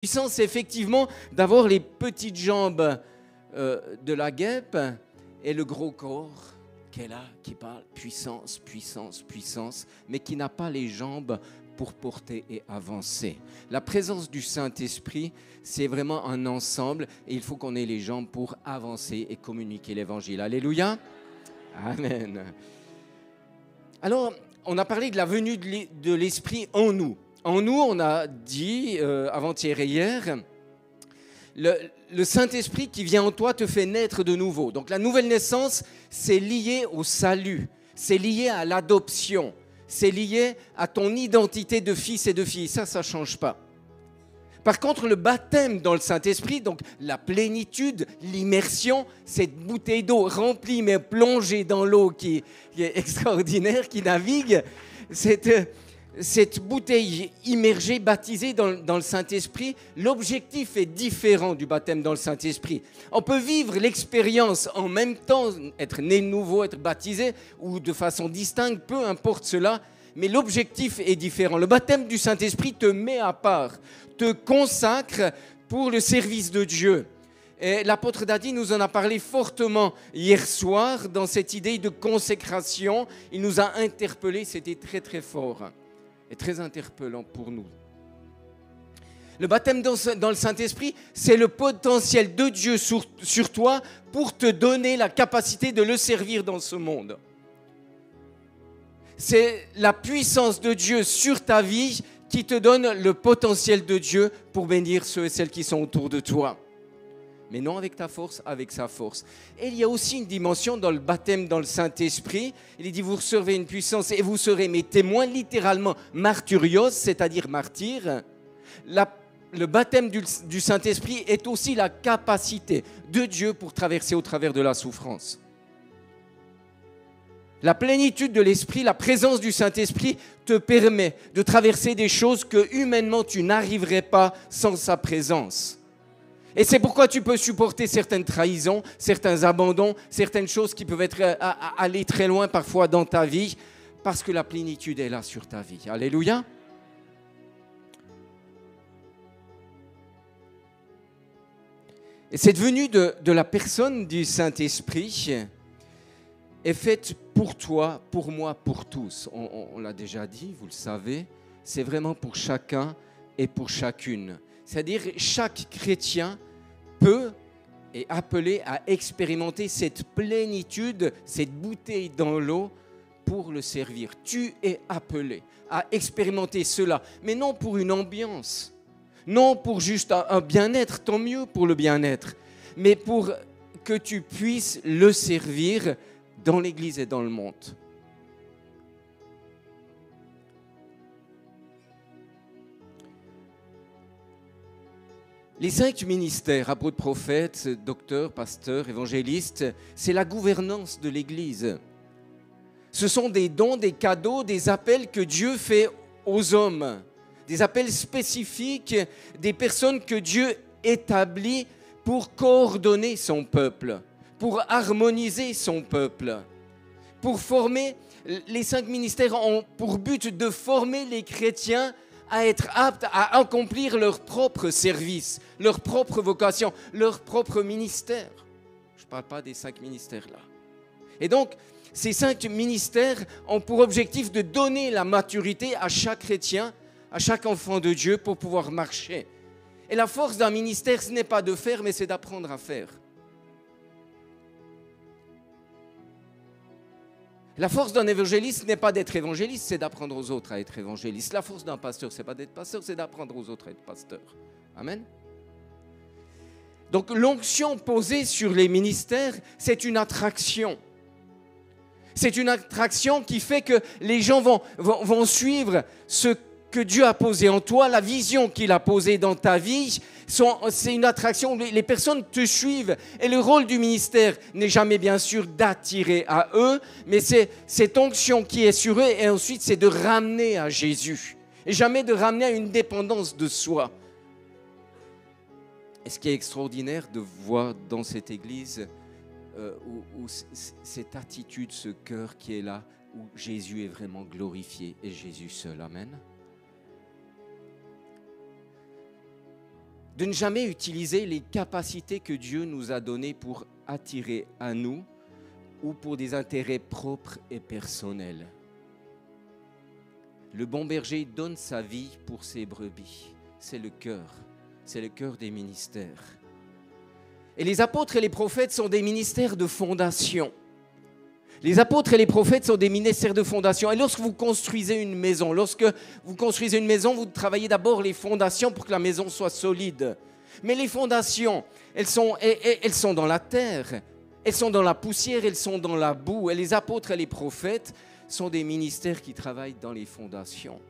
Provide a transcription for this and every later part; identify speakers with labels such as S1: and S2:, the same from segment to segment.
S1: Puissance, c'est effectivement d'avoir les petites jambes de la guêpe et le gros corps qui est là, qui parle puissance, puissance, puissance, mais qui n'a pas les jambes pour porter et avancer. La présence du Saint-Esprit, c'est vraiment un ensemble et il faut qu'on ait les jambes pour avancer et communiquer l'Évangile. Alléluia. Amen. Alors, on a parlé de la venue de l'Esprit en nous. En nous, on a dit avant-hier et hier, le Saint-Esprit qui vient en toi te fait naître de nouveau. Donc la nouvelle naissance, c'est lié au salut, c'est lié à l'adoption, c'est lié à ton identité de fils et de fille. Ça ne change pas. Par contre, le baptême dans le Saint-Esprit, donc la plénitude, l'immersion, cette bouteille d'eau remplie mais plongée dans l'eau qui est extraordinaire, qui navigue, cette bouteille immergée, baptisée dans le Saint-Esprit, l'objectif est différent du baptême dans le Saint-Esprit. On peut vivre l'expérience en même temps, être né de nouveau, être baptisé, ou de façon distincte, peu importe cela, mais l'objectif est différent. Le baptême du Saint-Esprit te met à part, te consacre pour le service de Dieu. Et l'apôtre Dadi nous en a parlé fortement hier soir dans cette idée de consécration. Il nous a interpellés, c'était très très fort et très interpellant pour nous. Le baptême dans le Saint-Esprit, c'est le potentiel de Dieu sur toi pour te donner la capacité de le servir dans ce monde. C'est la puissance de Dieu sur ta vie qui te donne le potentiel de Dieu pour bénir ceux et celles qui sont autour de toi. Mais non avec ta force, avec sa force. Et il y a aussi une dimension dans le baptême dans le Saint-Esprit. Il dit, vous recevez une puissance et vous serez mes témoins, littéralement martyrios, c'est-à-dire martyrs. Le baptême du Saint-Esprit est aussi la capacité de Dieu pour traverser au travers de la souffrance. La plénitude de l'Esprit, la présence du Saint-Esprit te permet de traverser des choses que humainement tu n'arriverais pas sans sa présence. Et c'est pourquoi tu peux supporter certaines trahisons, certains abandons, certaines choses qui peuvent aller très loin parfois dans ta vie, parce que la plénitude est là sur ta vie. Alléluia. Et cette venue de la personne du Saint-Esprit est faite pour toi, pour moi, pour tous. On l'a déjà dit, vous le savez, c'est vraiment pour chacun et pour chacune. C'est-à-dire chaque chrétien peut et est appelé à expérimenter cette plénitude, cette bouteille dans l'eau pour le servir. Tu es appelé à expérimenter cela, mais non pour une ambiance, non pour juste un bien-être, tant mieux pour le bien-être, mais pour que tu puisses le servir dans l'Église et dans le monde. Les 5 ministères, apôtres, prophètes, docteurs, pasteurs, évangélistes, c'est la gouvernance de l'Église. Ce sont des dons, des cadeaux, des appels que Dieu fait aux hommes, des appels spécifiques, des personnes que Dieu établit pour coordonner son peuple, pour harmoniser son peuple, pour former. Les 5 ministères ont pour but de former les chrétiens à être aptes à accomplir leur propre service, leur propre vocation, leur propre ministère. Je ne parle pas des 5 ministères là. Et donc, ces 5 ministères ont pour objectif de donner la maturité à chaque chrétien, à chaque enfant de Dieu pour pouvoir marcher. Et la force d'un ministère, ce n'est pas de faire, mais c'est d'apprendre à faire. La force d'un évangéliste n'est pas d'être évangéliste, c'est d'apprendre aux autres à être évangéliste. La force d'un pasteur, ce n'est pas d'être pasteur, c'est d'apprendre aux autres à être pasteur. Amen. Donc l'onction posée sur les ministères, c'est une attraction. C'est une attraction qui fait que les gens vont suivre ce que Dieu a posé en toi, la vision qu'il a posée dans ta vie. C'est une attraction, les personnes te suivent. Et le rôle du ministère n'est jamais bien sûr d'attirer à eux, mais c'est cette onction qui est sur eux et ensuite c'est de ramener à Jésus. Et jamais de ramener à une dépendance de soi. Et ce qui est extraordinaire de voir dans cette église, où cette attitude, ce cœur qui est là, où Jésus est vraiment glorifié et Jésus seul. Amen. de ne jamais utiliser les capacités que Dieu nous a données pour attirer à nous ou pour des intérêts propres et personnels. Le bon berger donne sa vie pour ses brebis. C'est le cœur des ministères. Et les apôtres et les prophètes sont des ministères de fondation. Les apôtres et les prophètes sont des ministères de fondation. Et lorsque vous construisez une maison, vous travaillez d'abord les fondations pour que la maison soit solide. Mais les fondations, elles sont dans la terre, elles sont dans la poussière, elles sont dans la boue. Et les apôtres et les prophètes sont des ministères qui travaillent dans les fondations.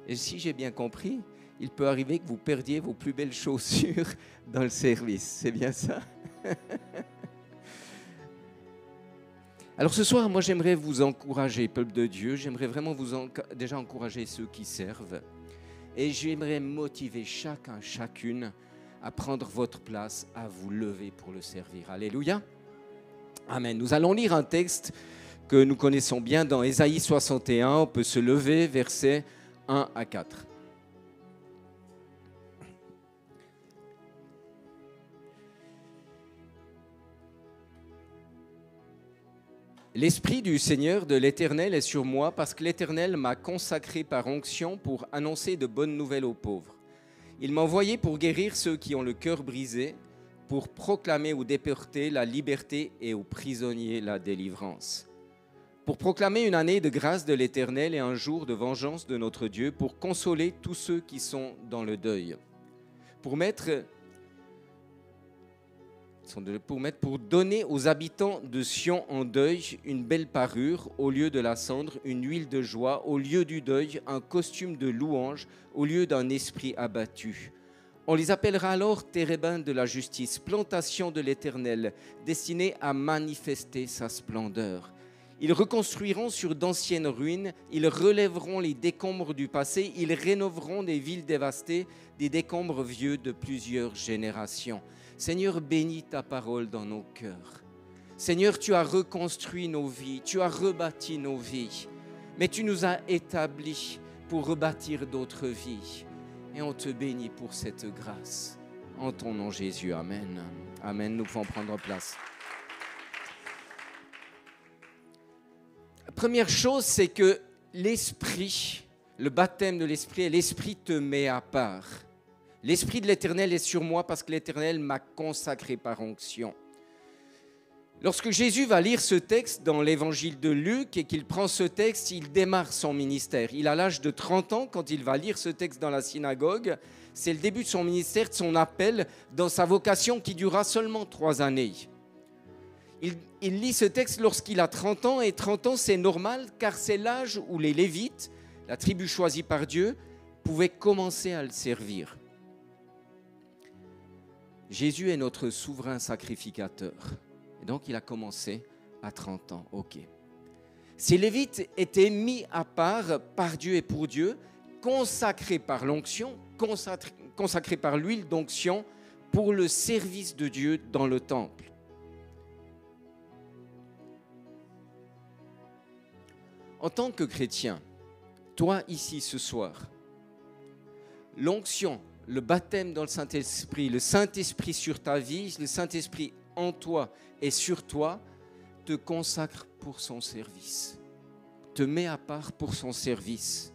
S1: Et si j'ai bien compris, il peut arriver que vous perdiez vos plus belles chaussures dans le service. C'est bien ça? Alors ce soir, moi j'aimerais vous encourager, peuple de Dieu, j'aimerais vraiment déjà encourager ceux qui servent. Et j'aimerais motiver chacune à prendre votre place, à vous lever pour le servir. Alléluia. Amen. Nous allons lire un texte que nous connaissons bien dans Ésaïe 61. On peut se lever, versets 1 à 4. L'Esprit du Seigneur, de l'Éternel, est sur moi parce que l'Éternel m'a consacré par onction pour annoncer de bonnes nouvelles aux pauvres. Il m'a envoyé pour guérir ceux qui ont le cœur brisé, pour proclamer aux déportés la liberté et aux prisonniers la délivrance. Pour proclamer une année de grâce de l'Éternel et un jour de vengeance de notre Dieu, pour consoler tous ceux qui sont dans le deuil. Pour donner aux habitants de Sion en deuil une belle parure au lieu de la cendre, une huile de joie au lieu du deuil, un costume de louange au lieu d'un esprit abattu. On les appellera alors térébintes de la justice, plantation de l'Éternel, destinée à manifester sa splendeur. Ils reconstruiront sur d'anciennes ruines, ils relèveront les décombres du passé, ils rénoveront des villes dévastées, des décombres vieux de plusieurs générations. Seigneur, bénis ta parole dans nos cœurs. Seigneur, tu as reconstruit nos vies, tu as rebâti nos vies, mais tu nous as établis pour rebâtir d'autres vies. Et on te bénit pour cette grâce. En ton nom, Jésus. Amen. Amen. Nous pouvons prendre place. La première chose, c'est que l'Esprit, le baptême de l'Esprit, et l'Esprit te met à part. L'Esprit de l'Éternel est sur moi parce que l'Éternel m'a consacré par onction. Lorsque Jésus va lire ce texte dans l'évangile de Luc et qu'il prend ce texte, il démarre son ministère. Il a l'âge de 30 ans quand il va lire ce texte dans la synagogue. C'est le début de son ministère, de son appel, dans sa vocation qui durera seulement 3 années. Il lit ce texte lorsqu'il a 30 ans et 30 ans c'est normal car c'est l'âge où les Lévites, la tribu choisie par Dieu, pouvaient commencer à le servir. Jésus est notre souverain sacrificateur. Et donc, il a commencé à 30 ans. OK. Ces Lévites étaient mis à part par Dieu et pour Dieu, consacrés par l'onction, consacrés par l'huile d'onction pour le service de Dieu dans le temple. En tant que chrétien, toi ici ce soir, l'onction, le baptême dans le Saint-Esprit, le Saint-Esprit sur ta vie, le Saint-Esprit en toi et sur toi, te consacre pour son service, te met à part pour son service.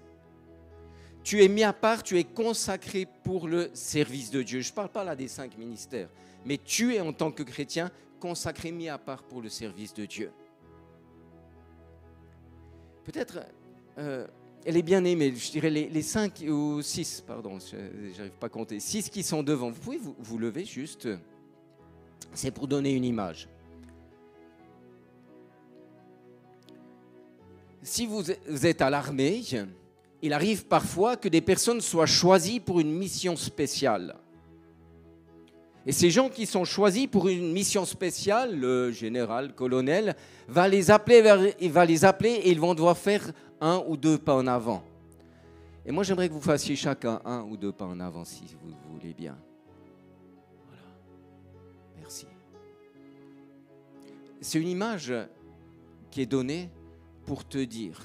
S1: Tu es mis à part, tu es consacré pour le service de Dieu. Je ne parle pas là des 5 ministères, mais tu es en tant que chrétien consacré, mis à part pour le service de Dieu. Peut-être... elle est bien aimée, je dirais les 5 ou 6, pardon, je n'arrive pas à compter, 6 qui sont devant. Vous pouvez vous lever juste, c'est pour donner une image. Si vous êtes à l'armée, il arrive parfois que des personnes soient choisies pour une mission spéciale. Et ces gens qui sont choisis pour une mission spéciale, le général, le colonel, va les appeler et ils vont devoir faire 1 ou 2 pas en avant. Et moi, j'aimerais que vous fassiez chacun 1 ou 2 pas en avant, si vous voulez bien. Voilà. Merci. C'est une image qui est donnée pour te dire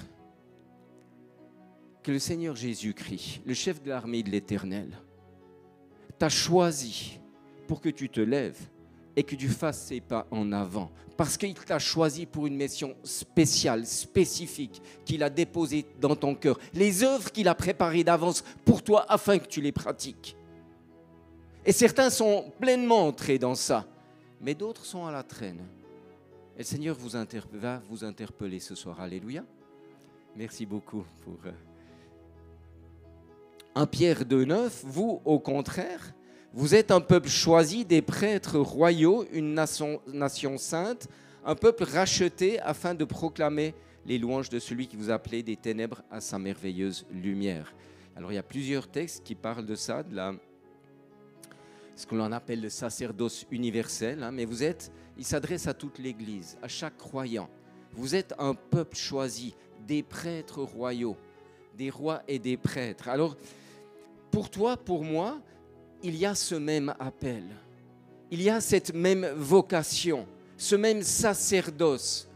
S1: que le Seigneur Jésus-Christ, le chef de l'armée de l'Éternel, t'a choisi pour que tu te lèves et que tu fasses ces pas en avant. Parce qu'il t'a choisi pour une mission spéciale, spécifique, qu'il a déposée dans ton cœur. Les œuvres qu'il a préparées d'avance pour toi afin que tu les pratiques. Et certains sont pleinement entrés dans ça, mais d'autres sont à la traîne. Et le Seigneur va vous interpeller ce soir. Alléluia. Merci beaucoup pour 1 Pierre 2,9. Vous, au contraire, vous êtes un peuple choisi, des prêtres royaux, une nation sainte, un peuple racheté afin de proclamer les louanges de celui qui vous a appelé des ténèbres à sa merveilleuse lumière. Alors il y a plusieurs textes qui parlent de ça, ce que l'on appelle le sacerdoce universel, mais il s'adresse à toute l'Église, à chaque croyant. Vous êtes un peuple choisi, des prêtres royaux, des rois et des prêtres. Alors, pour toi, pour moi, il y a ce même appel, il y a cette même vocation, ce même sacerdoce.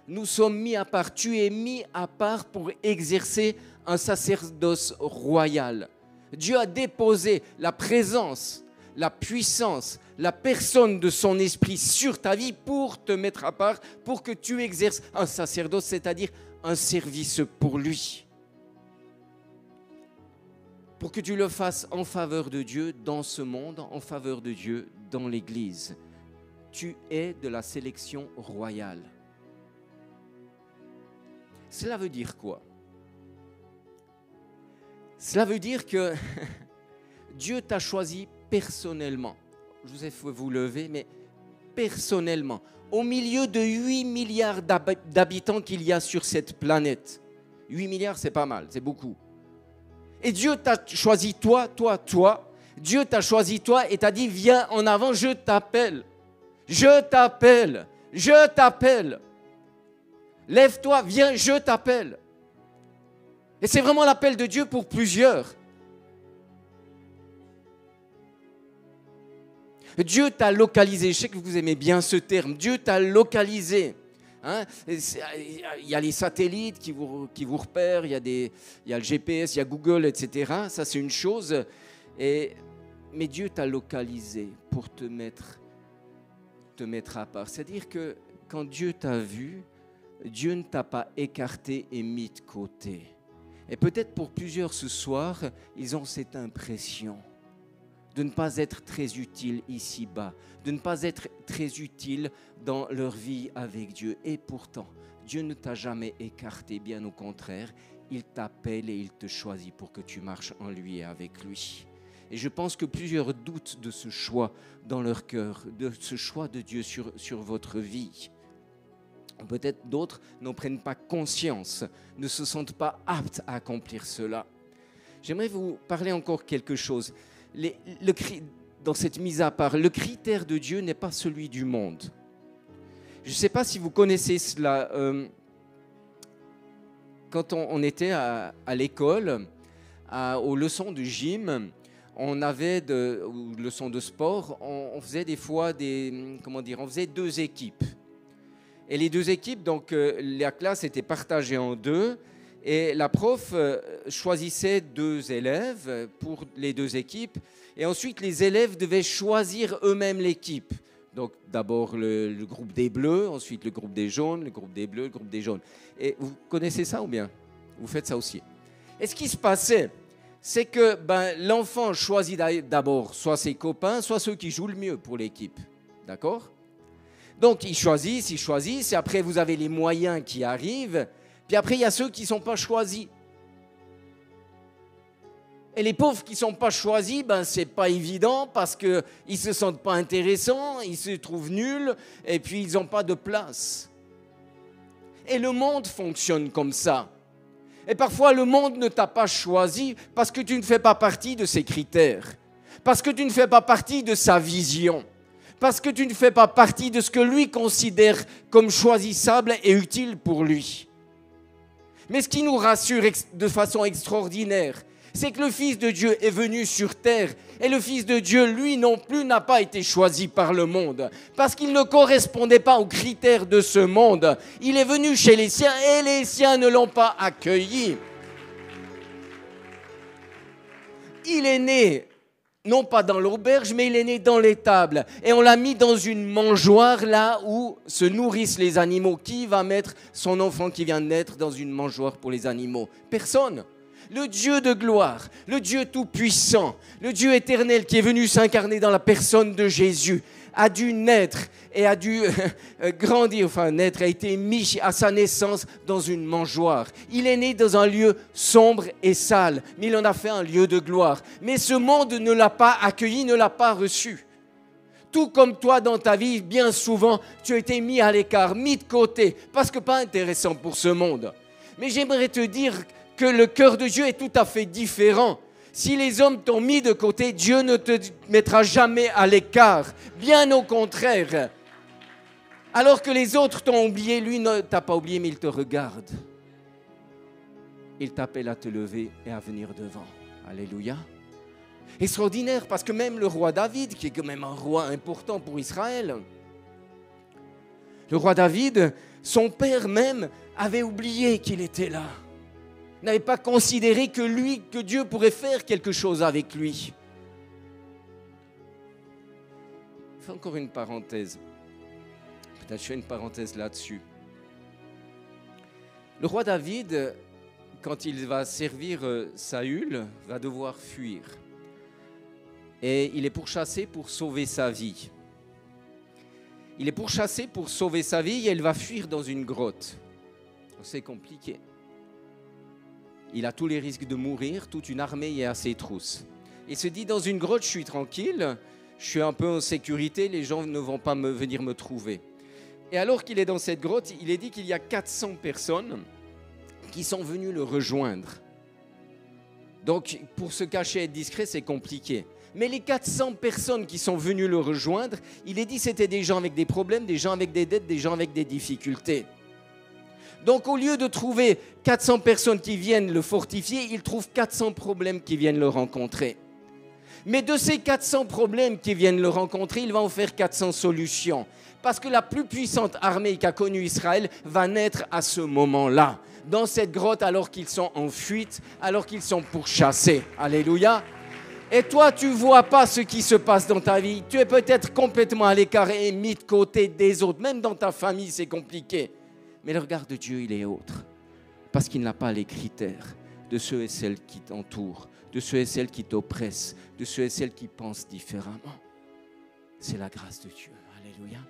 S1: Nous sommes mis à part, tu es mis à part pour exercer un sacerdoce royal. Dieu a déposé la présence, la puissance, la personne de son esprit sur ta vie pour te mettre à part, pour que tu exerces un sacerdoce, c'est-à-dire un service pour lui. Pour que tu le fasses en faveur de Dieu dans ce monde, en faveur de Dieu dans l'Église. Tu es de la sélection royale. Cela veut dire quoi? Cela veut dire que Dieu t'a choisi personnellement. Je vous ai fait vous lever, mais personnellement. Au milieu de 8 milliards d'habitants qu'il y a sur cette planète. 8 milliards, c'est pas mal, c'est beaucoup. Et Dieu t'a choisi toi. Dieu t'a choisi toi et t'a dit, viens en avant, je t'appelle. Je t'appelle. Je t'appelle. Lève-toi, viens, je t'appelle. Et c'est vraiment l'appel de Dieu pour plusieurs. Dieu t'a localisé. Je sais que vous aimez bien ce terme. Dieu t'a localisé. Hein? Il y a les satellites qui vous repèrent, il y a le GPS, il y a Google, etc. Ça, c'est une chose. Mais Dieu t'a localisé pour te mettre à part. C'est-à-dire que quand Dieu t'a vu, Dieu ne t'a pas écarté et mis de côté. Et peut-être pour plusieurs ce soir, ils ont cette impression de ne pas être très utile ici-bas, de ne pas être très utile dans leur vie avec Dieu. Et pourtant, Dieu ne t'a jamais écarté, bien au contraire, il t'appelle et il te choisit pour que tu marches en lui et avec lui. Et je pense que plusieurs doutent de ce choix dans leur cœur, de ce choix de Dieu sur votre vie. Peut-être d'autres n'en prennent pas conscience, ne se sentent pas aptes à accomplir cela. J'aimerais vous parler encore quelque chose. Dans cette mise à part, le critère de Dieu n'est pas celui du monde. Je ne sais pas si vous connaissez cela. Quand on était à l'école, aux leçons de gym, on avait aux leçons de sport, on faisait des fois on faisait 2 équipes. Et les 2 équipes, donc la classe était partagée en 2. Et la prof choisissait 2 élèves pour les 2 équipes. Et ensuite, les élèves devaient choisir eux-mêmes l'équipe. Donc d'abord le groupe des bleus, ensuite le groupe des jaunes, le groupe des bleus, le groupe des jaunes. Et vous connaissez ça ou bien? Vous faites ça aussi. Et ce qui se passait, c'est que l'enfant choisit d'abord soit ses copains, soit ceux qui jouent le mieux pour l'équipe. D'accord? Donc ils choisissent, et après vous avez les moyens qui arrivent. Puis après, il y a ceux qui ne sont pas choisis. Et les pauvres qui ne sont pas choisis, ce n'est pas évident parce qu'ils ne se sentent pas intéressants, ils se trouvent nuls et puis ils n'ont pas de place. Et le monde fonctionne comme ça. Et parfois, le monde ne t'a pas choisi parce que tu ne fais pas partie de ses critères, parce que tu ne fais pas partie de sa vision, parce que tu ne fais pas partie de ce que lui considère comme choisissable et utile pour lui. Mais ce qui nous rassure de façon extraordinaire, c'est que le Fils de Dieu est venu sur terre et le Fils de Dieu, lui non plus, n'a pas été choisi par le monde parce qu'il ne correspondait pas aux critères de ce monde. Il est venu chez les siens et les siens ne l'ont pas accueilli. Il est né non pas dans l'auberge, mais il est né dans l'étable. Et on l'a mis dans une mangeoire, là où se nourrissent les animaux. Qui va mettre son enfant qui vient de naître dans une mangeoire pour les animaux? Personne. Le Dieu de gloire, le Dieu tout-puissant, le Dieu éternel qui est venu s'incarner dans la personne de Jésus, a dû naître et a dû grandir, enfin naître, a été mis à sa naissance dans une mangeoire. Il est né dans un lieu sombre et sale, mais il en a fait un lieu de gloire. Mais ce monde ne l'a pas accueilli, ne l'a pas reçu. Tout comme toi dans ta vie, bien souvent, tu as été mis à l'écart, mis de côté, parce que pas intéressant pour ce monde. Mais j'aimerais te dire que le cœur de Dieu est tout à fait différent. Si les hommes t'ont mis de côté, Dieu ne te mettra jamais à l'écart. Bien au contraire. Alors que les autres t'ont oublié, lui ne t'a pas oublié, mais il te regarde. Il t'appelle à te lever et à venir devant. Alléluia. Extraordinaire, parce que même le roi David, qui est quand même un roi important pour Israël, le roi David, son père même, avait oublié qu'il était là. N'avait pas considéré que Dieu pourrait faire quelque chose avec lui. Je fais encore une parenthèse. Peut-être je fais une parenthèse là-dessus. Le roi David, quand il va servir Saül, va devoir fuir. Et il est pourchassé pour sauver sa vie. Il est pourchassé pour sauver sa vie et il va fuir dans une grotte. C'est compliqué. Il a tous les risques de mourir, toute une armée est à ses trousses. Il se dit, dans une grotte, je suis tranquille, je suis un peu en sécurité, les gens ne vont pas venir me trouver. Et alors qu'il est dans cette grotte, il est dit qu'il y a 400 personnes qui sont venues le rejoindre. Donc, pour se cacher et être discret, c'est compliqué. Mais les 400 personnes qui sont venues le rejoindre, il est dit que c'était des gens avec des problèmes, des gens avec des dettes, des gens avec des difficultés. Donc, au lieu de trouver 400 personnes qui viennent le fortifier, il trouve 400 problèmes qui viennent le rencontrer. Mais de ces 400 problèmes qui viennent le rencontrer, il va en faire 400 solutions. Parce que la plus puissante armée qu'a connue Israël va naître à ce moment-là, dans cette grotte, alors qu'ils sont en fuite, alors qu'ils sont pourchassés. Alléluia. Et toi, tu ne vois pas ce qui se passe dans ta vie. Tu es peut-être complètement à l'écart et mis de côté des autres. Même dans ta famille, c'est compliqué. Mais le regard de Dieu, il est autre. Parce qu'il n'a pas les critères de ceux et celles qui t'entourent, de ceux et celles qui t'oppressent, de ceux et celles qui pensent différemment. C'est la grâce de Dieu. Alléluia.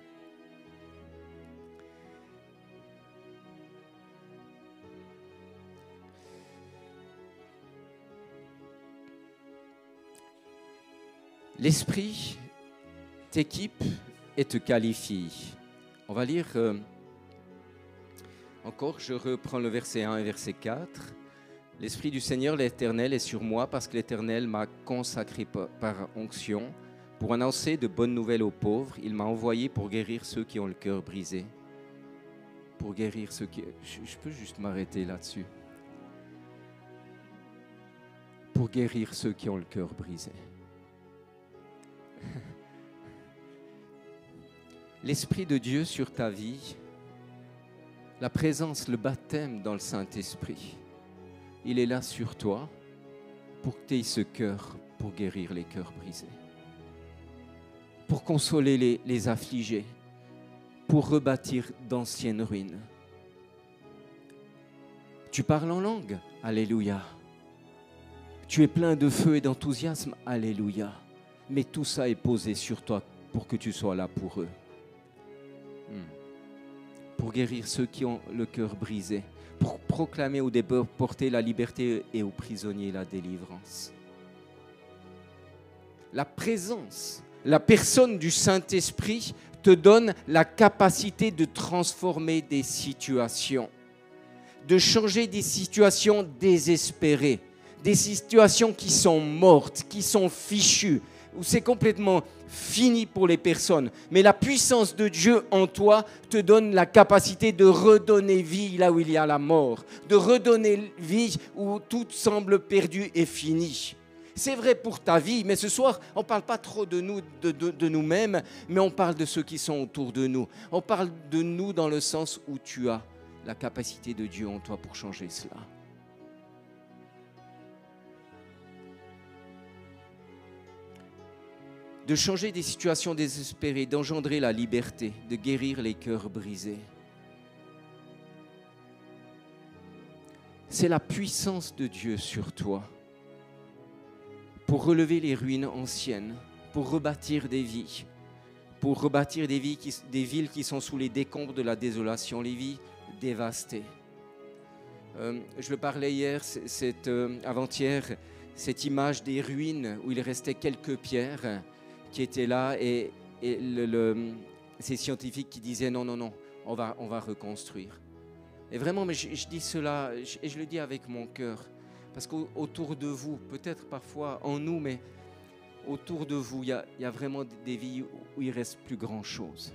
S1: L'Esprit t'équipe et te qualifie. On va lire encore, je reprends le verset 1 et verset 4. L'Esprit du Seigneur, l'Éternel, est sur moi parce que l'Éternel m'a consacré par onction pour annoncer de bonnes nouvelles aux pauvres. Il m'a envoyé pour guérir ceux qui ont le cœur brisé. Pour guérir ceux qui... Je peux juste m'arrêter là-dessus. Pour guérir ceux qui ont le cœur brisé. L'Esprit de Dieu sur ta vie, la présence, le baptême dans le Saint-Esprit, il est là sur toi pour que tu aies ce cœur pour guérir les cœurs brisés, pour consoler les affligés, pour rebâtir d'anciennes ruines. Tu parles en langue, alléluia. Tu es plein de feu et d'enthousiasme, alléluia. Mais tout ça est posé sur toi pour que tu sois là pour eux. Pour guérir ceux qui ont le cœur brisé, pour proclamer aux déportés la liberté et aux prisonniers la délivrance. La présence, la personne du Saint-Esprit te donne la capacité de transformer des situations, de changer des situations désespérées, des situations qui sont mortes, qui sont fichues, où c'est complètement fini pour les personnes. Mais la puissance de Dieu en toi te donne la capacité de redonner vie là où il y a la mort, de redonner vie où tout semble perdu et fini. C'est vrai pour ta vie, mais ce soir, on ne parle pas trop de nous, de nous-mêmes, mais on parle de ceux qui sont autour de nous. On parle de nous dans le sens où tu as la capacité de Dieu en toi pour changer cela. de changer des situations désespérées, d'engendrer la liberté, de guérir les cœurs brisés. C'est la puissance de Dieu sur toi pour relever les ruines anciennes, pour rebâtir des vies, des villes qui sont sous les décombres de la désolation, les vies dévastées. Je le parlais hier, avant-hier, cette image des ruines où il restait quelques pierres qui étaient là et ces scientifiques qui disaient non, on va reconstruire. Et vraiment, mais je dis cela et je le dis avec mon cœur, parce qu'autour de vous, peut-être parfois en nous, mais autour de vous, il y a vraiment des vies où il ne reste plus grand-chose.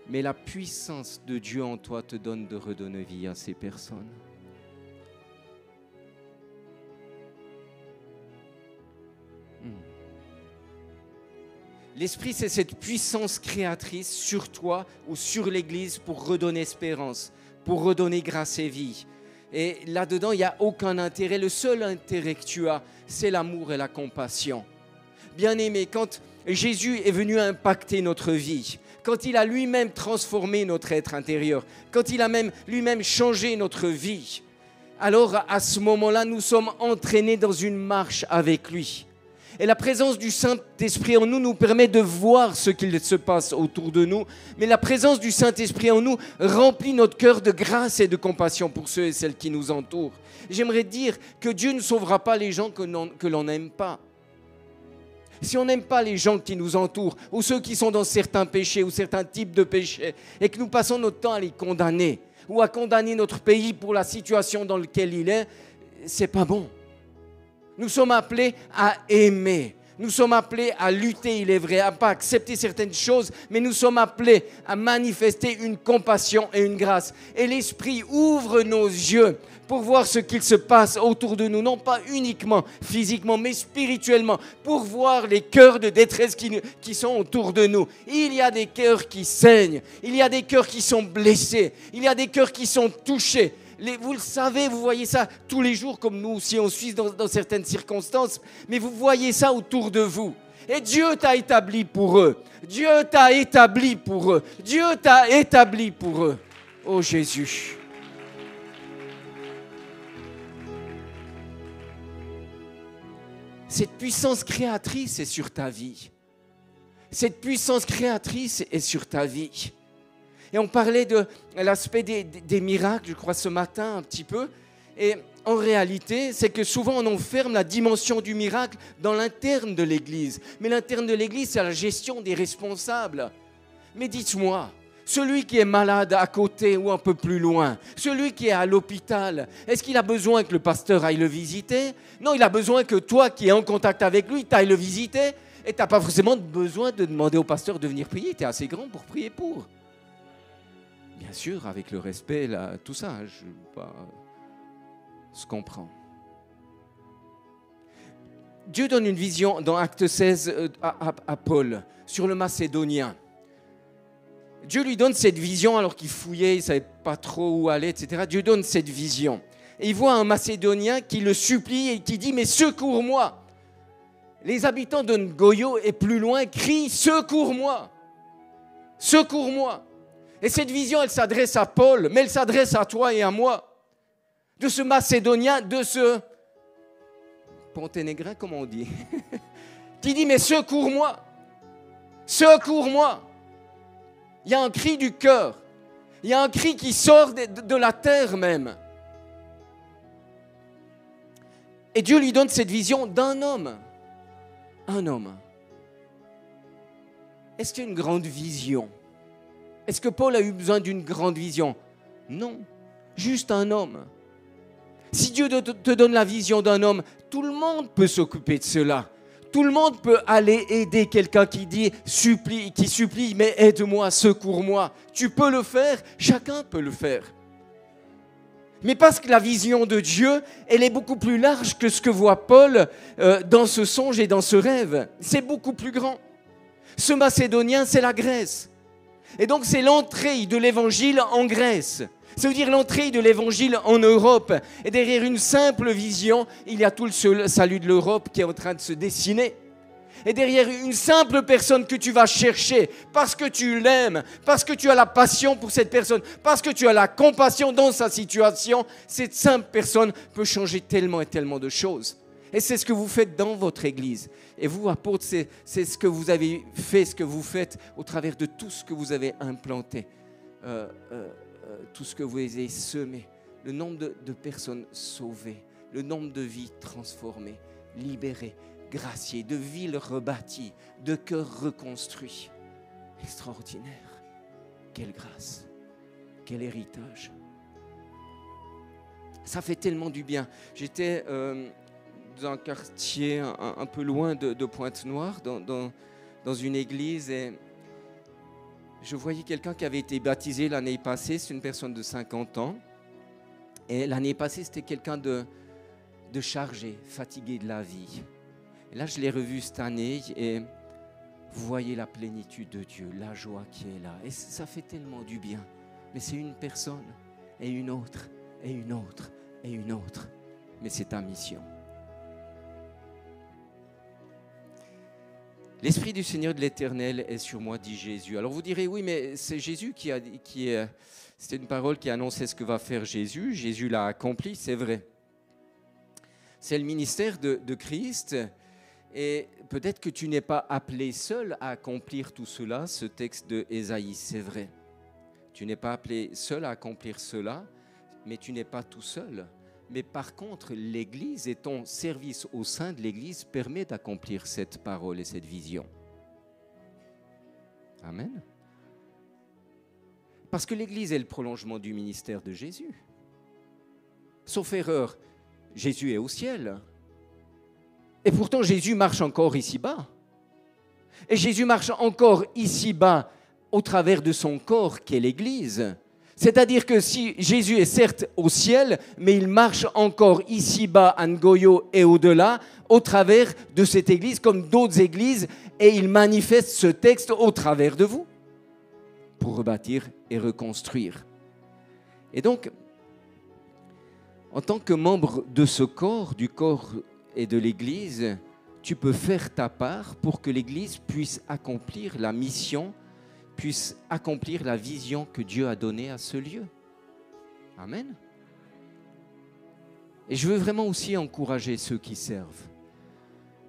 S1: Mais la puissance de Dieu en toi te donne de redonner vie à ces personnes. L'Esprit, c'est cette puissance créatrice sur toi ou sur l'Église pour redonner espérance, pour redonner grâce et vie. Et là-dedans, il n'y a aucun intérêt. Le seul intérêt que tu as, c'est l'amour et la compassion. Bien-aimé, quand Jésus est venu impacter notre vie, quand il a lui-même transformé notre être intérieur, quand il a même lui-même changé notre vie, alors à ce moment-là, nous sommes entraînés dans une marche avec lui. Et la présence du Saint-Esprit en nous nous permet de voir ce qu'il se passe autour de nous. Mais la présence du Saint-Esprit en nous remplit notre cœur de grâce et de compassion pour ceux et celles qui nous entourent. J'aimerais dire que Dieu ne sauvera pas les gens que l'on n'aime pas. Si on n'aime pas les gens qui nous entourent, ou ceux qui sont dans certains péchés ou certains types de péchés, et que nous passons notre temps à les condamner, ou à condamner notre pays pour la situation dans laquelle il est, c'est pas bon. Nous sommes appelés à aimer. Nous sommes appelés à lutter, il est vrai, à ne pas accepter certaines choses, mais nous sommes appelés à manifester une compassion et une grâce. Et l'Esprit ouvre nos yeux pour voir ce qu'il se passe autour de nous, non pas uniquement physiquement, mais spirituellement, pour voir les cœurs de détresse qui sont autour de nous. Il y a des cœurs qui saignent, il y a des cœurs qui sont blessés, il y a des cœurs qui sont touchés. Vous le savez, vous voyez ça tous les jours, comme nous aussi en Suisse dans certaines circonstances, mais vous voyez ça autour de vous. Et Dieu t'a établi pour eux. Dieu t'a établi pour eux. Dieu t'a établi pour eux. Oh Jésus. Cette puissance créatrice est sur ta vie. Cette puissance créatrice est sur ta vie. Et on parlait de l'aspect des miracles, je crois, ce matin un petit peu. Et en réalité, c'est que souvent on enferme la dimension du miracle dans l'interne de l'Église. Mais l'interne de l'Église, c'est la gestion des responsables. Mais dites-moi, celui qui est malade à côté ou un peu plus loin, celui qui est à l'hôpital, est-ce qu'il a besoin que le pasteur aille le visiter? Non, il a besoin que toi qui es en contact avec lui, tu ailles le visiter. Et tu n'as pas forcément besoin de demander au pasteur de venir prier. Tu es assez grand pour prier pour. Bien sûr, avec le respect, là, tout ça, se comprend. Dieu donne une vision dans Acte 16 à Paul sur le Macédonien. Dieu lui donne cette vision alors qu'il fouillait, il ne savait pas trop où aller, etc. Dieu donne cette vision. Et il voit un Macédonien qui le supplie et qui dit « Mais secours-moi » Les habitants de Ngoyo et plus loin crient « Secours-moi ! Secours-moi » Et cette vision, elle s'adresse à Paul, mais elle s'adresse à toi et à moi. De ce Macédonien, de ce Ponténégrin, comment on dit, qui dit, mais secours-moi, secours-moi. Il y a un cri du cœur, il y a un cri qui sort de la terre même. Et Dieu lui donne cette vision d'un homme. Un homme. Est-ce qu'il y a une grande vision ? Est-ce que Paul a eu besoin d'une grande vision ? Non, juste un homme. Si Dieu te donne la vision d'un homme, tout le monde peut s'occuper de cela. Tout le monde peut aller aider quelqu'un qui supplie, mais aide-moi, secours-moi. Tu peux le faire, chacun peut le faire. Mais parce que la vision de Dieu, elle est beaucoup plus large que ce que voit Paul dans ce songe et dans ce rêve. C'est beaucoup plus grand. Ce Macédonien, c'est la Grèce. Et donc, c'est l'entrée de l'Évangile en Grèce. Ça veut dire l'entrée de l'Évangile en Europe. Et derrière une simple vision, il y a tout le salut de l'Europe qui est en train de se dessiner. Et derrière une simple personne que tu vas chercher, parce que tu l'aimes, parce que tu as la passion pour cette personne, parce que tu as la compassion dans sa situation, cette simple personne peut changer tellement et tellement de choses. Et c'est ce que vous faites dans votre église. Et vous, apôtres, c'est ce que vous avez fait, ce que vous faites au travers de tout ce que vous avez implanté, tout ce que vous avez semé, le nombre de personnes sauvées, le nombre de vies transformées, libérées, graciées, de villes rebâties, de cœurs reconstruits. Extraordinaire. Quelle grâce, quel héritage. Ça fait tellement du bien. J'étais dans un quartier un peu loin de Pointe-Noire, dans une église, et je voyais quelqu'un qui avait été baptisé l'année passée. C'est une personne de 50 ans. Et l'année passée, c'était quelqu'un de chargé, fatigué de la vie. Et là, je l'ai revu cette année et vous voyez la plénitude de Dieu, la joie qui est là. Et ça fait tellement du bien. Mais c'est une personne et une autre et une autre et une autre. Mais c'est ta mission. L'Esprit du Seigneur de l'Éternel est sur moi, dit Jésus. Alors vous direz, oui, mais c'est Jésus c'était une parole qui annonçait ce que va faire Jésus. Jésus l'a accompli, c'est vrai. C'est le ministère de Christ. Et peut-être que tu n'es pas appelé seul à accomplir tout cela, ce texte de Ésaïe, c'est vrai. Tu n'es pas appelé seul à accomplir cela, mais tu n'es pas tout seul. Mais par contre, l'Église et ton service au sein de l'Église permet d'accomplir cette parole et cette vision. Amen. Parce que l'Église est le prolongement du ministère de Jésus. Sauf erreur, Jésus est au ciel. Et pourtant, Jésus marche encore ici-bas. Et Jésus marche encore ici-bas au travers de son corps qui est l'Église. C'est-à-dire que si Jésus est certes au ciel, mais il marche encore ici-bas à Ngoyo et au-delà, au travers de cette Église, comme d'autres églises, et il manifeste ce texte au travers de vous, pour rebâtir et reconstruire. Et donc, en tant que membre de ce corps, du corps et de l'Église, tu peux faire ta part pour que l'Église puisse accomplir la mission, puisse accomplir la vision que Dieu a donnée à ce lieu. Amen. Et je veux vraiment aussi encourager ceux qui servent,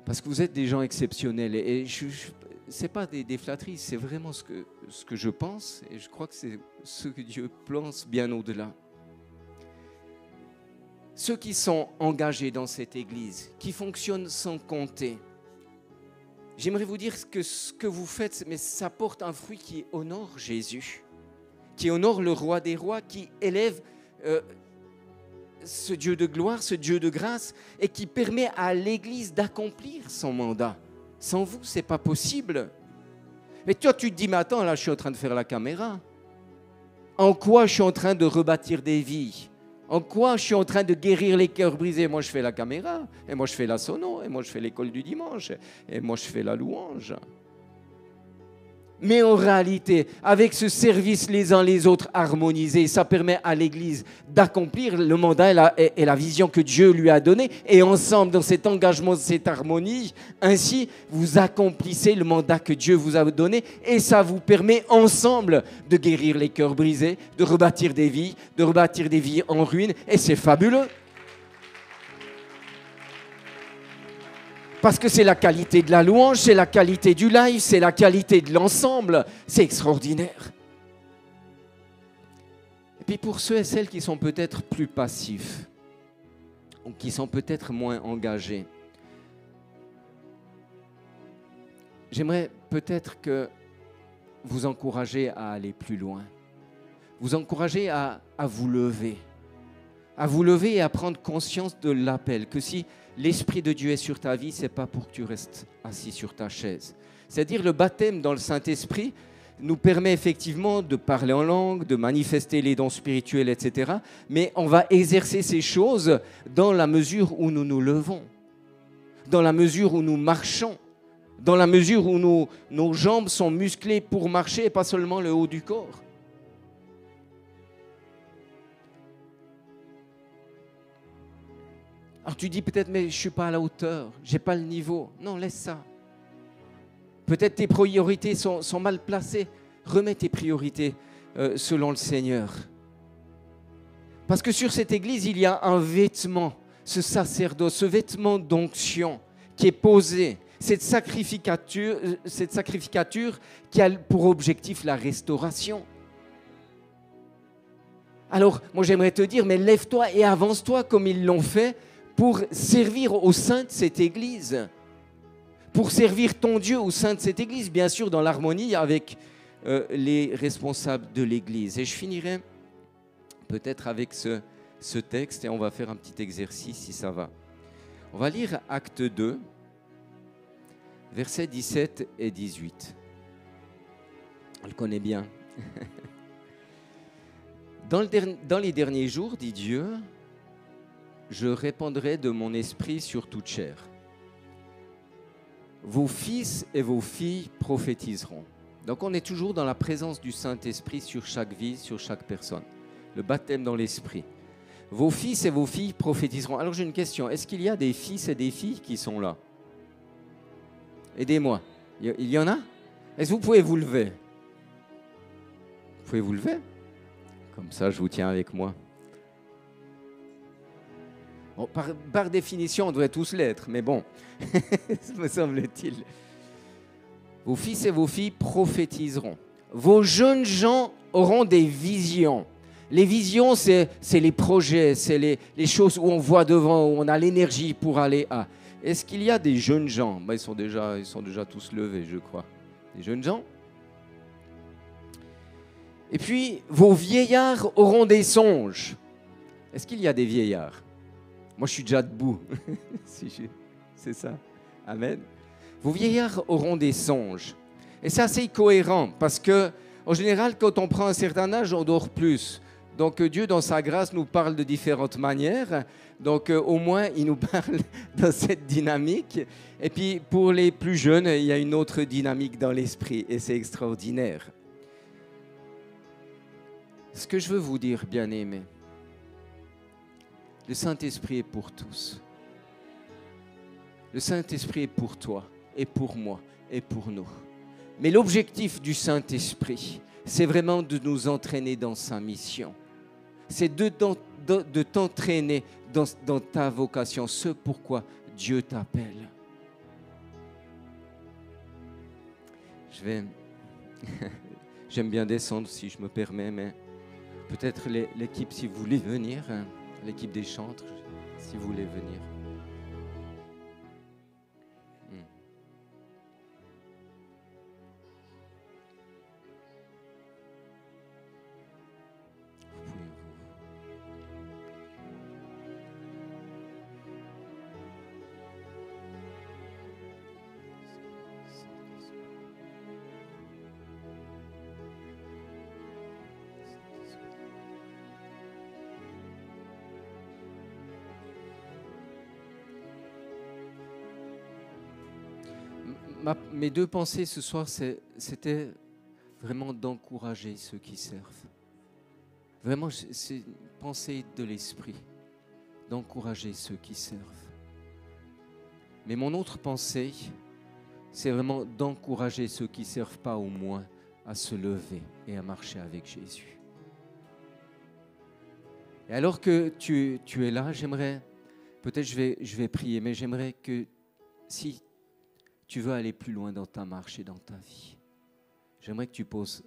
S1: parce que vous êtes des gens exceptionnels. Et ce n'est pas des flatteries, c'est vraiment ce que je pense, et je crois que c'est ce que Dieu pense bien au-delà. Ceux qui sont engagés dans cette Église, qui fonctionnent sans compter, j'aimerais vous dire que ce que vous faites, mais ça porte un fruit qui honore Jésus, qui honore le roi des rois, qui élève ce Dieu de gloire, ce Dieu de grâce, et qui permet à l'Église d'accomplir son mandat. Sans vous, ce n'est pas possible. Mais toi, tu te dis, mais attends, là, je suis en train de faire la caméra. En quoi je suis en train de rebâtir des vies? En quoi je suis en train de guérir les cœurs brisés? Moi, je fais la caméra, et moi, je fais la sono, et moi, je fais l'école du dimanche, et moi, je fais la louange. Mais en réalité, avec ce service les uns les autres harmonisé, ça permet à l'Église d'accomplir le mandat et la vision que Dieu lui a donnée. Et ensemble, dans cet engagement, cette harmonie, ainsi, vous accomplissez le mandat que Dieu vous a donné. Et ça vous permet ensemble de guérir les cœurs brisés, de rebâtir des vies en ruine. Et c'est fabuleux. Parce que c'est la qualité de la louange, c'est la qualité du live, c'est la qualité de l'ensemble. C'est extraordinaire. Et puis pour ceux et celles qui sont peut-être plus passifs, ou qui sont peut-être moins engagés, j'aimerais peut-être que vous encourager à aller plus loin. Vous encourager à vous lever. À vous lever et à prendre conscience de l'appel. Que si l'Esprit de Dieu est sur ta vie, ce n'est pas pour que tu restes assis sur ta chaise. C'est-à-dire le baptême dans le Saint-Esprit nous permet effectivement de parler en langue, de manifester les dons spirituels, etc. Mais on va exercer ces choses dans la mesure où nous nous levons, dans la mesure où nous marchons, dans la mesure où nos jambes sont musclées pour marcher et pas seulement le haut du corps. Alors tu dis peut-être, mais je ne suis pas à la hauteur, je n'ai pas le niveau. Non, laisse ça. Peut-être tes priorités sont mal placées. Remets tes priorités selon le Seigneur. Parce que sur cette église, il y a un vêtement, ce sacerdoce, ce vêtement d'onction qui est posé. Cette sacrificature qui a pour objectif la restauration. Alors, moi j'aimerais te dire, mais lève-toi et avance-toi comme ils l'ont fait pour servir au sein de cette église. Pour servir ton Dieu au sein de cette église, bien sûr dans l'harmonie avec les responsables de l'église. Et je finirai peut-être avec ce texte et on va faire un petit exercice si ça va. On va lire Acte 2, versets 17 et 18. On le connaît bien. Dans les derniers jours, dit Dieu, je répandrai de mon esprit sur toute chair. Vos fils et vos filles prophétiseront. Donc on est toujours dans la présence du Saint-Esprit sur chaque vie, sur chaque personne. Le baptême dans l'esprit. Vos fils et vos filles prophétiseront. Alors j'ai une question, est-ce qu'il y a des fils et des filles qui sont là? Aidez-moi. Il y en a? Est-ce que vous pouvez vous lever? Vous pouvez vous lever? Comme ça, je vous tiens avec moi. Bon, par définition, on devrait tous l'être, mais bon, me semble-t-il. Vos fils et vos filles prophétiseront. Vos jeunes gens auront des visions. Les visions, c'est les projets, c'est les choses où on voit devant, où on a l'énergie pour aller à. Est-ce qu'il y a des jeunes gens? Ils sont déjà tous levés, je crois. Des jeunes gens? Et puis, vos vieillards auront des songes. Est-ce qu'il y a des vieillards? Moi, je suis déjà debout. C'est ça. Amen. Vos vieillards auront des songes. Et c'est assez cohérent parce que, en général, quand on prend un certain âge, on dort plus. Donc, Dieu, dans sa grâce, nous parle de différentes manières. Donc, au moins, il nous parle dans cette dynamique. Et puis, pour les plus jeunes, il y a une autre dynamique dans l'esprit. Et c'est extraordinaire. Ce que je veux vous dire, bien-aimés, le Saint-Esprit est pour tous. Le Saint-Esprit est pour toi, et pour moi, et pour nous. Mais l'objectif du Saint-Esprit, c'est vraiment de nous entraîner dans sa mission. C'est de t'entraîner dans ta vocation, ce pourquoi Dieu t'appelle. J'aime bien descendre si je me permets, mais peut-être l'équipe, si vous voulez venir, hein, l'équipe des chantres, si vous voulez venir. Mes deux pensées ce soir, c'était vraiment d'encourager ceux qui servent. Vraiment, c'est une pensée de l'esprit, d'encourager ceux qui servent. Mais mon autre pensée, c'est vraiment d'encourager ceux qui ne servent pas au moins à se lever et à marcher avec Jésus. Et alors que tu es là, j'aimerais, peut-être je vais prier, mais j'aimerais que si tu veux aller plus loin dans ta marche et dans ta vie, j'aimerais que tu poses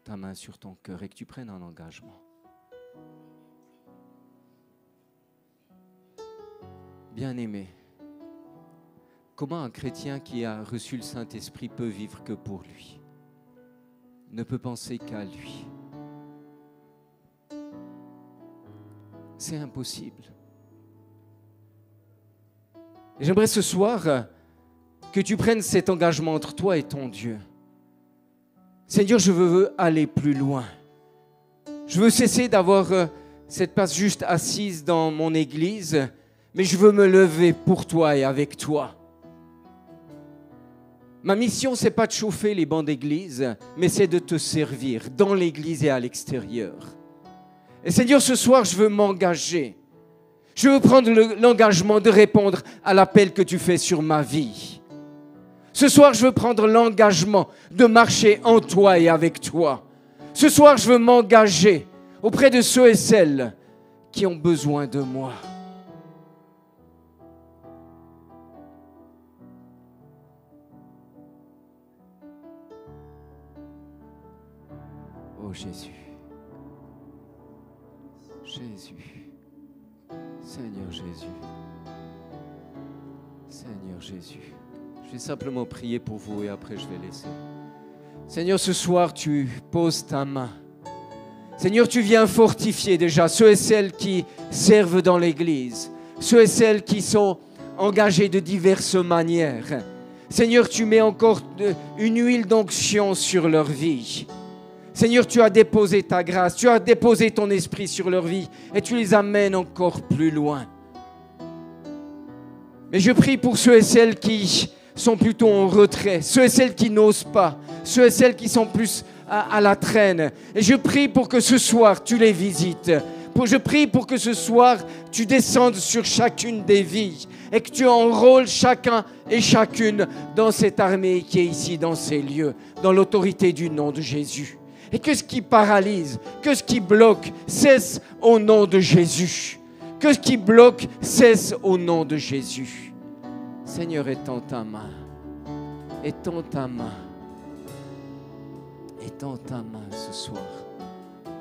S1: ta main sur ton cœur et que tu prennes un engagement. Bien-aimé, comment un chrétien qui a reçu le Saint-Esprit peut vivre que pour lui? Ne peut penser qu'à lui. C'est impossible. Et j'aimerais ce soir que tu prennes cet engagement entre toi et ton Dieu. Seigneur, je veux aller plus loin. Je veux cesser d'avoir cette place juste assise dans mon église, mais je veux me lever pour toi et avec toi. Ma mission, ce n'est pas de chauffer les bancs d'église, mais c'est de te servir dans l'église et à l'extérieur. Et Seigneur, ce soir, je veux m'engager. Je veux prendre l'engagement de répondre à l'appel que tu fais sur ma vie. Ce soir, je veux prendre l'engagement de marcher en toi et avec toi. Ce soir, je veux m'engager auprès de ceux et celles qui ont besoin de moi. Oh Jésus, Jésus, Seigneur Jésus, Seigneur Jésus. Je vais simplement prier pour vous et après je vais laisser. Seigneur, ce soir, tu poses ta main. Seigneur, tu viens fortifier déjà ceux et celles qui servent dans l'Église, ceux et celles qui sont engagés de diverses manières. Seigneur, tu mets encore une huile d'onction sur leur vie. Seigneur, tu as déposé ta grâce, tu as déposé ton esprit sur leur vie et tu les amènes encore plus loin. Mais je prie pour ceux et celles qui sont plutôt en retrait, ceux et celles qui n'osent pas, ceux et celles qui sont plus à la traîne. Et je prie pour que ce soir, tu les visites. Je prie pour que ce soir, tu descendes sur chacune des vies et que tu enrôles chacun et chacune dans cette armée qui est ici, dans ces lieux, dans l'autorité du nom de Jésus. Et que ce qui paralyse, que ce qui bloque, cesse au nom de Jésus. Que ce qui bloque, cesse au nom de Jésus. Seigneur, étends ta main. Étends ta main. Étends ta main ce soir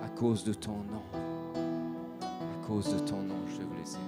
S1: à cause de ton nom. À cause de ton nom, je vais vous laisser.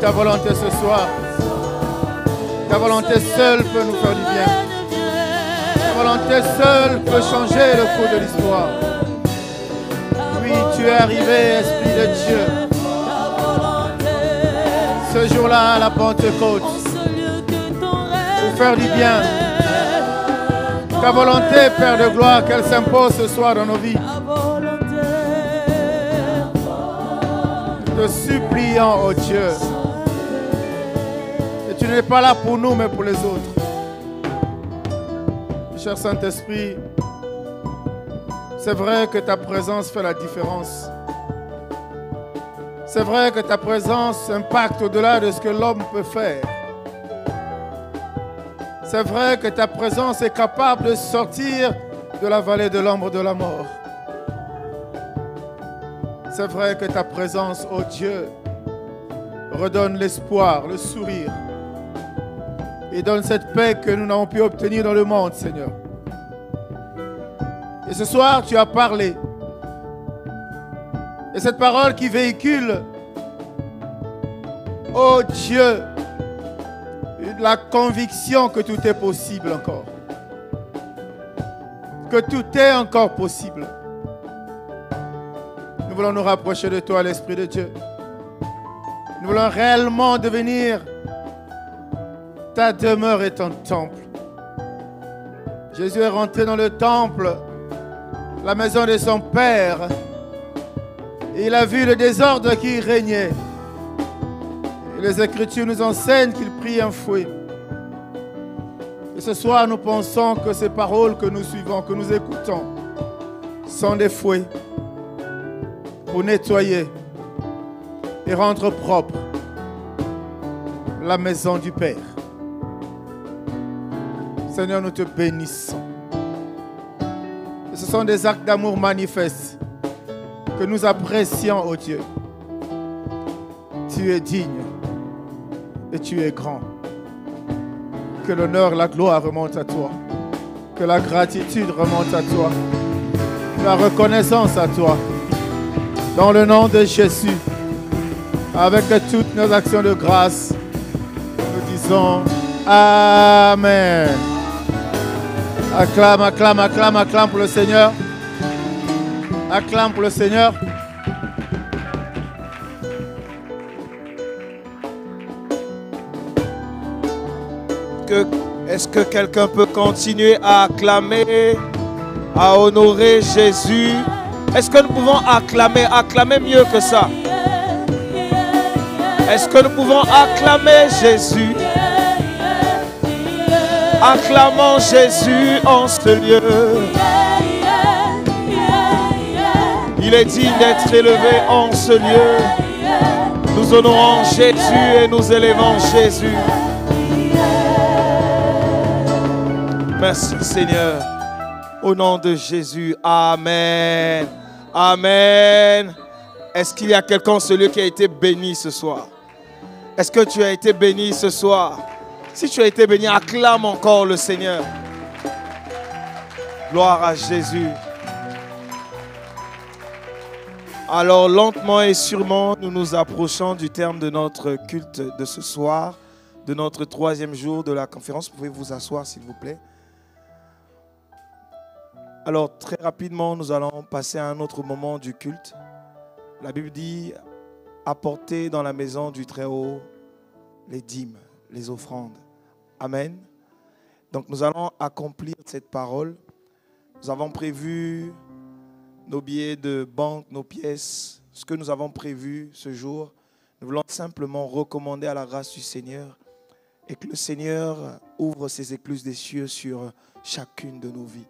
S2: Ta volonté ce soir. Ta volonté seule peut nous faire du bien. Ta volonté seule peut changer le cours de l'histoire. Oui, tu es arrivé, Esprit de Dieu. Ce jour-là, à la Pentecôte, pour faire du bien. Ta volonté, Père de gloire, qu'elle s'impose ce soir dans nos vies. Te suppliant, oh Dieu. Tu n'es pas là pour nous, mais pour les autres. Cher Saint-Esprit, c'est vrai que ta présence fait la différence. C'est vrai que ta présence impacte au-delà de ce que l'homme peut faire. C'est vrai que ta présence est capable de sortir de la vallée de l'ombre de la mort. C'est vrai que ta présence, ô Dieu, redonne l'espoir, le sourire. Et donne cette paix que nous n'avons pu obtenir dans le monde, Seigneur. Et ce soir, tu as parlé. Et cette parole qui véhicule, oh Dieu, la conviction que tout est possible encore. Que tout est encore possible. Nous voulons nous rapprocher de toi, l'Esprit de Dieu. Nous voulons réellement devenir ta demeure est ton temple. Jésus est rentré dans le temple, la maison de son Père. Et il a vu le désordre qui régnait. Et les Écritures nous enseignent qu'il prit un fouet. Et ce soir, nous pensons que ces paroles que nous suivons, que nous écoutons, sont des fouets pour nettoyer et rendre propre la maison du Père. Seigneur, nous te bénissons. Ce sont des actes d'amour manifestes que nous apprécions, ô Dieu. Tu es digne et tu es grand. Que l'honneur, la gloire remonte à toi. Que la gratitude remonte à toi. La reconnaissance à toi. Dans le nom de Jésus, avec toutes nos actions de grâce, nous disons Amen. Acclame, acclame, acclame, acclame pour le Seigneur. Acclame pour le Seigneur.
S3: Est-ce que quelqu'un peut continuer à acclamer, à honorer Jésus? Est-ce que nous pouvons acclamer mieux que ça? Est-ce que nous pouvons acclamer Jésus? Acclamons Jésus en ce lieu. Il est digne d'être élevé en ce lieu. Nous honorons Jésus et nous élevons Jésus. Merci Seigneur. Au nom de Jésus. Amen. Amen. Est-ce qu'il y a quelqu'un en ce lieu qui a été béni ce soir? Est-ce que tu as été béni ce soir? Si tu as été béni, acclame encore le Seigneur. Gloire à Jésus. Alors, lentement et sûrement, nous nous approchons du terme de notre culte de ce soir, de notre 3e jour de la conférence. Vous pouvez vous asseoir, s'il vous plaît. Alors, très rapidement, nous allons passer à un autre moment du culte. La Bible dit, apportez dans la maison du Très-Haut les dîmes, les offrandes. Amen. Donc, nous allons accomplir cette parole. Nous avons prévu nos billets de banque, nos pièces, ce que nous avons prévu ce jour. Nous voulons simplement recommander à la grâce du Seigneur et que le Seigneur ouvre ses écluses des cieux sur chacune de nos vies.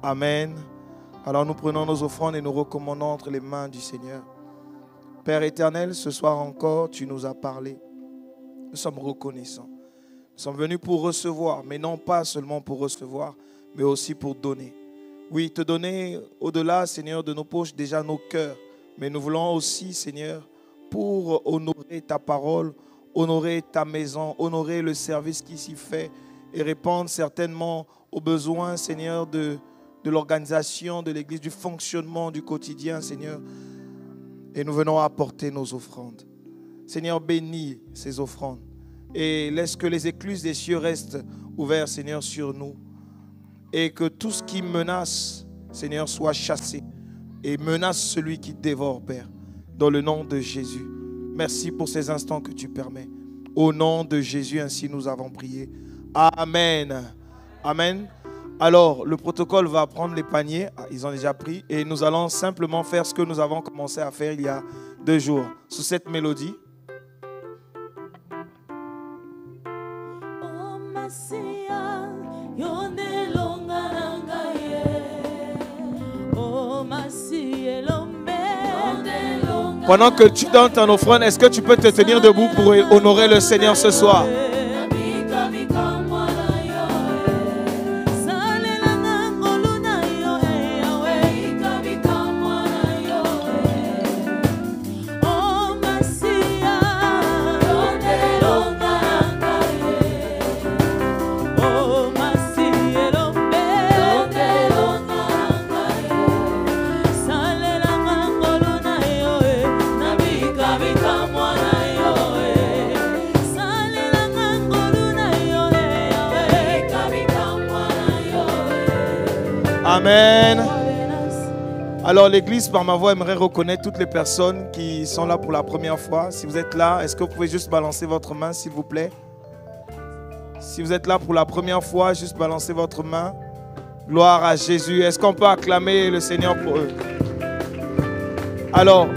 S3: Amen. Alors nous prenons nos offrandes et nous recommandons entre les mains du Seigneur. Père éternel, ce soir encore, tu nous as parlé. Nous sommes reconnaissants. Nous sommes venus pour recevoir, mais non pas seulement pour recevoir, mais aussi pour donner. Oui, te donner au-delà, Seigneur, de nos poches, déjà nos cœurs. Mais nous voulons aussi, Seigneur, pour honorer ta parole, honorer ta maison, honorer le service qui s'y fait et répondre certainement aux besoins, Seigneur, de l'organisation de l'Église, du fonctionnement du quotidien, Seigneur. Et nous venons apporter nos offrandes. Seigneur, bénis ces offrandes et laisse que les écluses des cieux restent ouvertes, Seigneur, sur nous. Et que tout ce qui menace, Seigneur, soit chassé et menace celui qui dévore, Père. Dans le nom de Jésus. Merci pour ces instants que tu permets. Au nom de Jésus, ainsi nous avons prié. Amen. Amen. Alors, le protocole va prendre les paniers. Ils ont déjà pris. Et nous allons simplement faire ce que nous avons commencé à faire il y a 2 jours. Sous cette mélodie. Pendant que tu donnes ton offrande, est-ce que tu peux te tenir debout pour honorer le Seigneur ce soir? Amen. Alors l'église par ma voix aimerait reconnaître toutes les personnes qui sont là pour la première fois. Si vous êtes là, est-ce que vous pouvez juste balancer votre main s'il vous plaît? Si vous êtes là pour la première fois, juste balancer votre main. Gloire à Jésus. Est-ce qu'on peut acclamer le Seigneur pour eux? Alors,